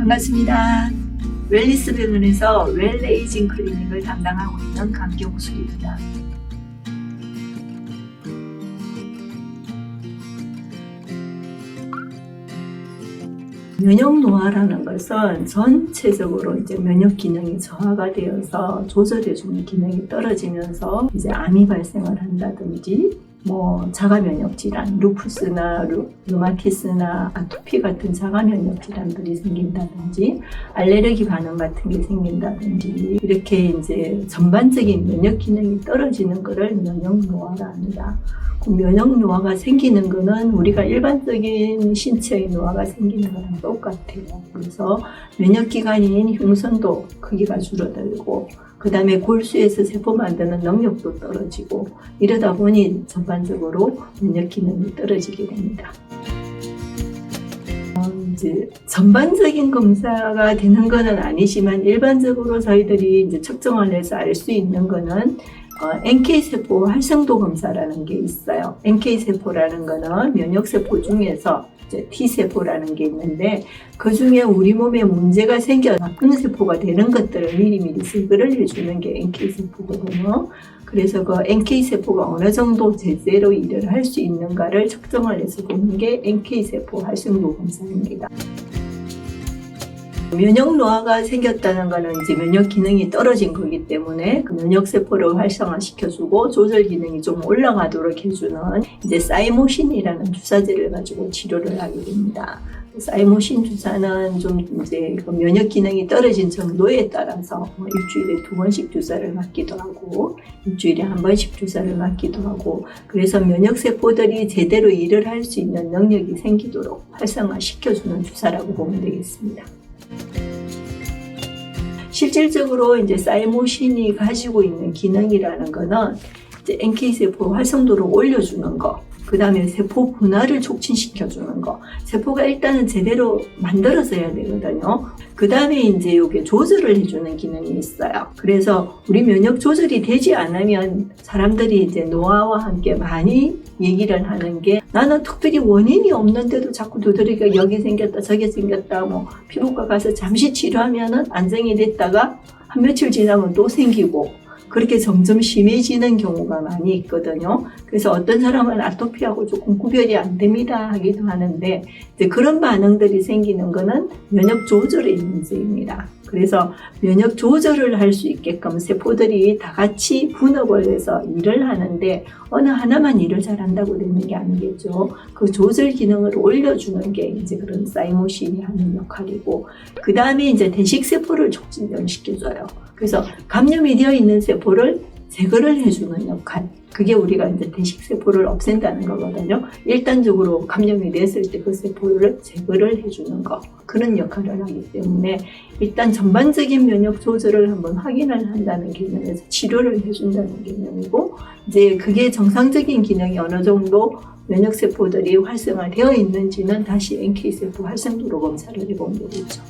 반갑습니다. 웰리스 병원에서 웰에이징 클리닉을 담당하고 있는 강경수입니다. 면역 노화라는 것은 전체적으로 이제 면역 기능이 저하가 되어서 조절해주는 기능이 떨어지면서 이제 암이 발생을 한다든지 자가 면역 질환, 루푸스나 류마티스나 아토피 같은 자가 면역 질환들이 생긴다든지 알레르기 반응 같은 게 생긴다든지 이렇게 이제 전반적인 면역 기능이 떨어지는 것을 면역 노화라 합니다. 면역 노화가 생기는 것은 우리가 일반적인 신체의 노화가 생기는 거랑 똑같아요. 그래서 면역 기관인 흉선도 크기가 줄어들고 그 다음에 골수에서 세포 만드는 능력도 떨어지고 이러다 보니 전반적으로 면역 기능이 떨어지게 됩니다. 이제 전반적인 검사가 되는 것은 아니지만 일반적으로 저희들이 이제 측정을 해서 알 수 있는 것은 NK세포 활성도 검사라는 게 있어요. NK세포라는 거는 면역세포 중에서 이제 T세포라는 게 있는데 그 중에 우리 몸에 문제가 생겨 나쁜 세포가 되는 것들을 미리미리 제거를 해주는 게 NK세포거든요. 그래서 그 NK세포가 어느 정도 제대로 일을 할 수 있는가를 측정을 해서 보는 게 NK세포 활성도 검사입니다. 면역 노화가 생겼다는 것은 이제 면역 기능이 떨어진 거기 때문에 그 면역 세포를 활성화시켜주고 조절 기능이 좀 올라가도록 해주는 이제 사이모신이라는 주사제를 가지고 치료를 하게 됩니다. 사이모신 주사는 좀 이제 그 면역 기능이 떨어진 정도에 따라서 일주일에 2번씩 주사를 맞기도 하고 일주일에 1번씩 주사를 맞기도 하고 그래서 면역 세포들이 제대로 일을 할 수 있는 능력이 생기도록 활성화시켜주는 주사라고 보면 되겠습니다. 실질적으로 이제 사이모신이 가지고 있는 기능이라는 거는 이제 NK세포 활성도를 올려주는 거, 그 다음에 세포 분화를 촉진시켜주는 거, 세포가 일단은 제대로 만들어져야 되거든요. 그 다음에 이제 이게 조절을 해주는 기능이 있어요. 그래서 우리 면역 조절이 되지 않으면 사람들이 이제 노화와 함께 많이 얘기를 하는 게 나는 특별히 원인이 없는데도 자꾸 두드러기가 여기 생겼다 저기 생겼다 피부과 가서 잠시 치료하면은 안정이 됐다가 한 며칠 지나면 또 생기고 그렇게 점점 심해지는 경우가 많이 있거든요. 그래서 어떤 사람은 아토피하고 조금 구별이 안 됩니다 하기도 하는데 이제 그런 반응들이 생기는 거는 면역 조절의 문제입니다. 그래서 면역 조절을 할 수 있게끔 세포들이 다 같이 분업을 해서 일을 하는데 어느 하나만 일을 잘한다고 되는 게 아니겠죠. 그 조절 기능을 올려주는 게 이제 그런 사이모신이 하는 역할이고 그 다음에 이제 대식세포를 촉진시켜줘요. 그래서 감염이 되어 있는 세포를 제거를 해주는 역할. 그게 우리가 이제 대식세포를 없앤다는 거거든요. 일단적으로 감염이 됐을 때 그 세포를 제거를 해주는 거. 그런 역할을 하기 때문에 일단 전반적인 면역 조절을 한번 확인을 한다는 개념에서 치료를 해준다는 개념이고 이제 그게 정상적인 기능이 어느 정도 면역세포들이 활성화되어 있는지는 다시 NK세포 활성도로 검사를 해보면 되겠죠.